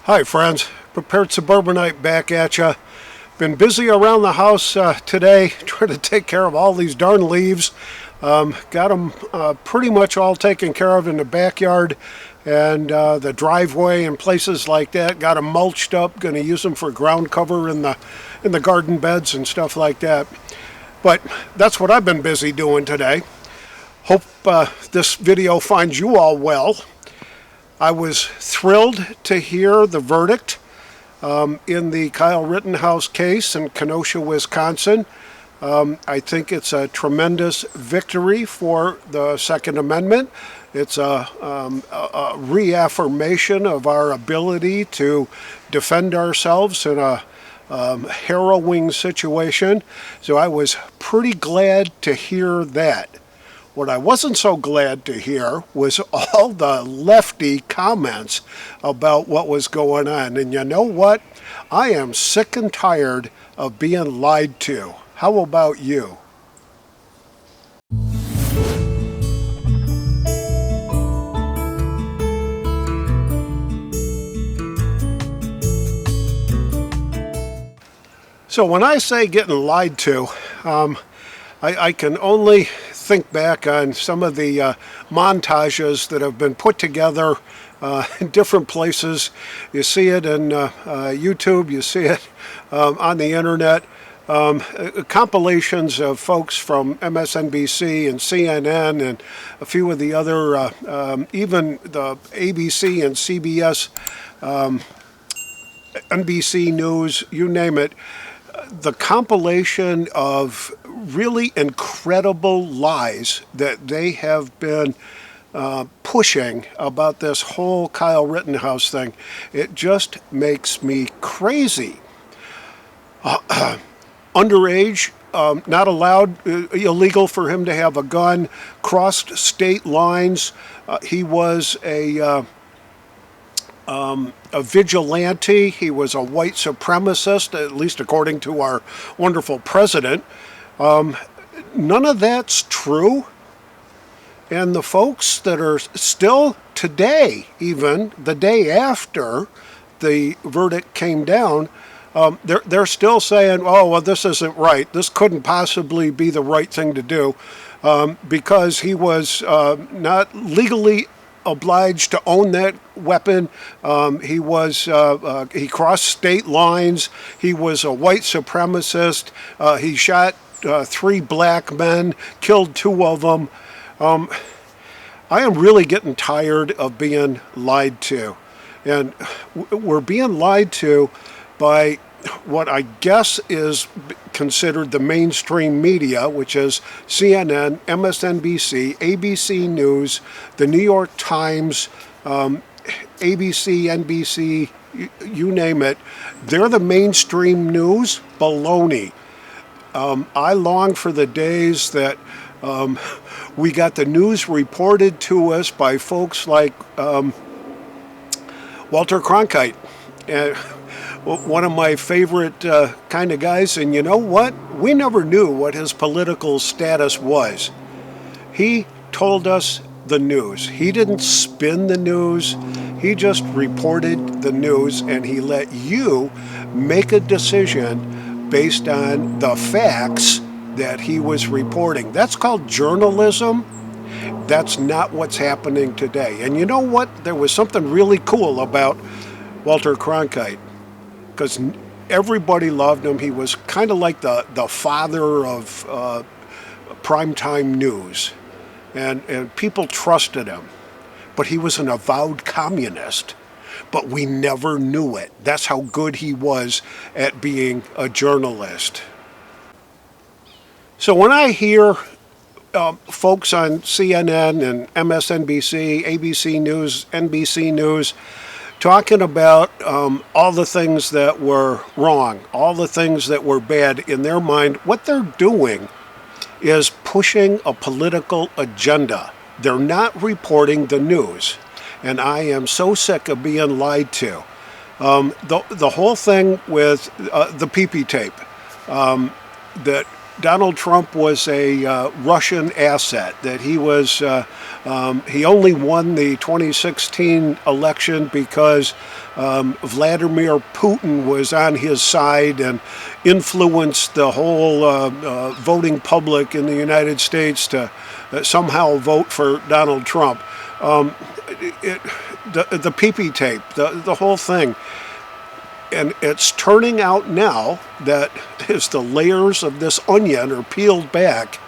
Hi friends, Prepared Suburbanite back at ya. Been busy around the house today trying to take care of all these darn leaves. Got them pretty much all taken care of in the backyard and the driveway and places like that. Got them mulched up, going to use them for ground cover in the garden beds and stuff like that. But that's what I've been busy doing today. Hope this video finds you all well. I was thrilled to hear the verdict in the Kyle Rittenhouse case in Kenosha, Wisconsin. I think it's a tremendous victory for the Second Amendment. It's a reaffirmation of our ability to defend ourselves in a harrowing situation. So I was pretty glad to hear that. What I wasn't so glad to hear was all the lefty comments about what was going on. And you know what? I am sick and tired of being lied to. How about you? So when I say getting lied to, I can only think back on some of the montages that have been put together in different places. You see it in YouTube, you see it on the internet. Compilations of folks from MSNBC and CNN and a few of the other, even the ABC and CBS, NBC News, you name it. The compilation of really incredible lies that they have been pushing about this whole Kyle Rittenhouse thing, it just makes me crazy. Underage, not allowed, illegal for him to have a gun, crossed state lines. He was a vigilante. He was a white supremacist, at least according to our wonderful president. None of that's true. And the folks that are still today, even the day after the verdict came down, they're still saying, oh, well, this isn't right. This couldn't possibly be the right thing to do because he was not legally obliged to own that weapon. He crossed state lines. He was a white supremacist. He shot 3 black men, killed 2 of them. I am really getting tired of being lied to. And we're being lied to by what I guess is considered the mainstream media, which is CNN, MSNBC, ABC News, the New York Times, ABC, NBC, you name it. They're the mainstream news. Baloney. I long for the days that we got the news reported to us by folks like Walter Cronkite, one of my favorite kind of guys. And you know what? We never knew what his political status was. He told us the news. He didn't spin the news. He just reported the news, and he let you make a decision based on the facts that he was reporting. That's called journalism. That's not what's happening today. And you know what? There was something really cool about Walter Cronkite, because everybody loved him. He was kind of like the father of primetime news, and people trusted him. But he was an avowed communist. But we never knew it. That's how good he was at being a journalist. So when I hear folks on CNN and MSNBC, ABC News, NBC News, talking about all the things that were wrong, all the things that were bad in their mind, what they're doing is pushing a political agenda. They're not reporting the news. And I am so sick of being lied to. The whole thing with the PP tape that Donald Trump was a Russian asset, that he was, he only won the 2016 election because Vladimir Putin was on his side and influenced the whole voting public in the United States to somehow vote for Donald Trump. The PP tape, the whole thing. And it's turning out now that as the layers of this onion are peeled back,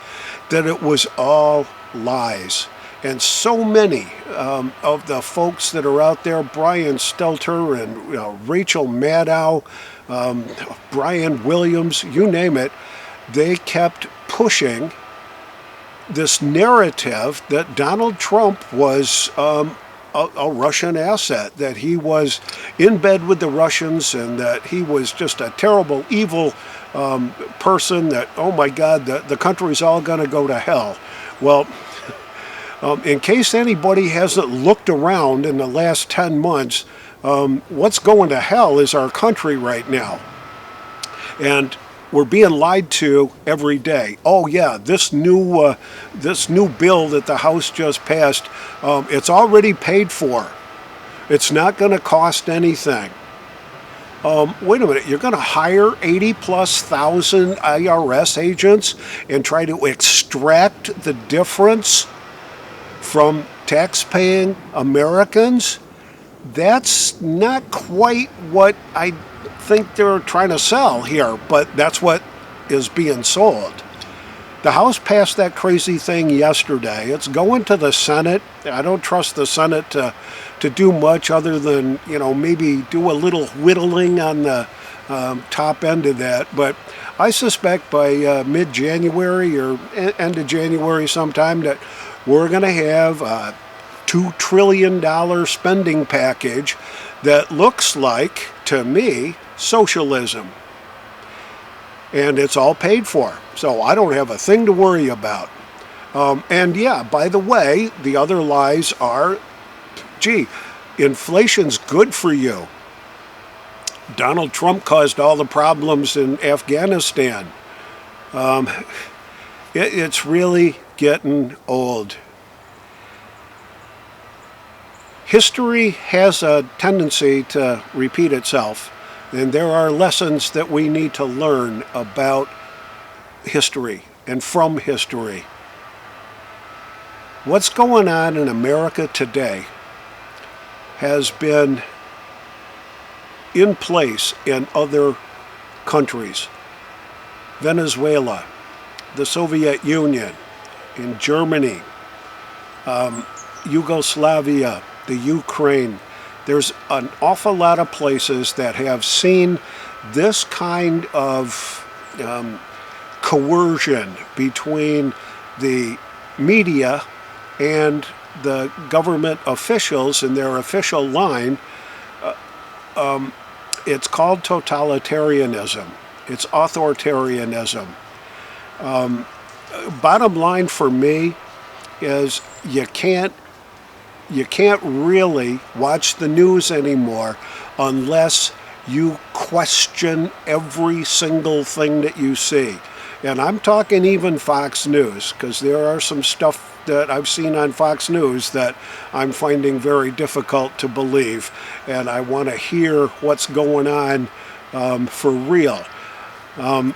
that it was all lies. And so many of the folks that are out there, Brian Stelter and Rachel Maddow, Brian Williams, you name it, they kept pushing this narrative that Donald Trump was a Russian asset, that he was in bed with the Russians, and that he was just a terrible, evil person, that, oh my God, the country's all going to go to hell. Well, in case anybody hasn't looked around in the last 10 months, what's going to hell is our country right now. And we're being lied to every day. Oh yeah, this new bill that the House just passed, it's already paid for. It's not going to cost anything. Wait a minute, you're going to hire 80,000+ IRS agents and try to extract the difference from tax-paying Americans? That's not quite what I think they're trying to sell here, but that's what is being sold. The House passed that crazy thing yesterday. It's going to the Senate. I don't trust the Senate to do much other than, maybe do a little whittling on the top end of that. But I suspect by mid-January or end of January sometime that we're going to have a $2 trillion spending package that looks like, to me, socialism. And it's all paid for. So I don't have a thing to worry about. And yeah, by the way, the other lies are, gee, inflation's good for you. Donald Trump caused all the problems in Afghanistan. It's really getting old. History has a tendency to repeat itself, and there are lessons that we need to learn about history and from history. What's going on in America today has been in place in other countries. Venezuela, the Soviet Union, in Germany, Yugoslavia, the Ukraine. There's an awful lot of places that have seen this kind of coercion between the media and the government officials in their official line. It's called totalitarianism. It's authoritarianism. Bottom line for me is you can't really watch the news anymore unless you question every single thing that you see. And I'm talking even Fox News, because there are some stuff that I've seen on Fox News that I'm finding very difficult to believe. And I want to hear what's going on for real. And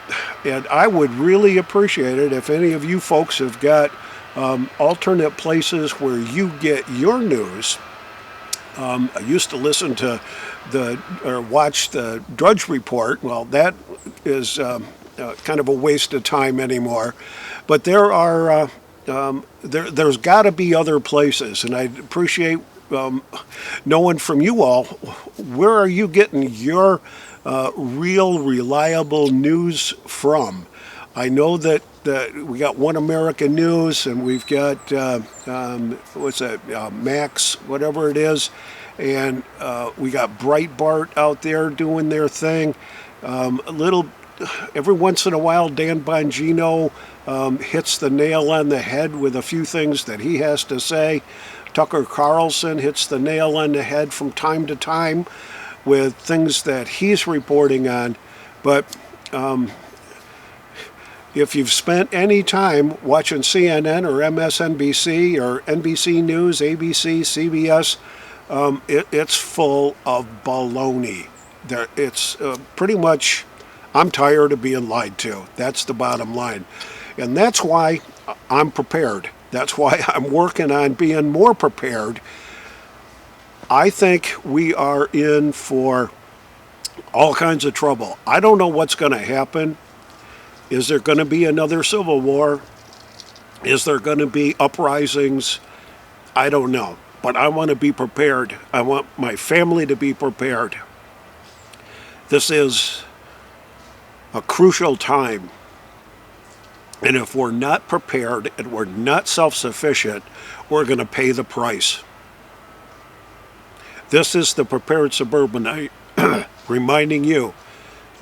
I would really appreciate it if any of you folks have got alternate places where you get your news. I used to listen to watch the Drudge Report. Well, that is kind of a waste of time anymore. But there are there's got to be other places, and I'd appreciate knowing from you all, where are you getting your real, reliable news from? I know that we got One American News, and we've got Max, whatever it is, and we got Breitbart out there doing their thing. Every once in a while, Dan Bongino hits the nail on the head with a few things that he has to say. Tucker Carlson hits the nail on the head from time to time with things that he's reporting on. But If you've spent any time watching CNN or MSNBC or NBC News, ABC, CBS, it's full of baloney. It's pretty much, I'm tired of being lied to. That's the bottom line. And that's why I'm prepared. That's why I'm working on being more prepared. I think we are in for all kinds of trouble. I don't know what's going to happen. Is there going to be another civil war? Is there going to be uprisings? I don't know. But I want to be prepared. I want my family to be prepared. This is a crucial time. And if we're not prepared and we're not self-sufficient, we're going to pay the price. This is the Prepared Suburbanite reminding you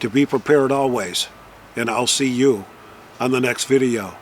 to be prepared always. And I'll see you on the next video.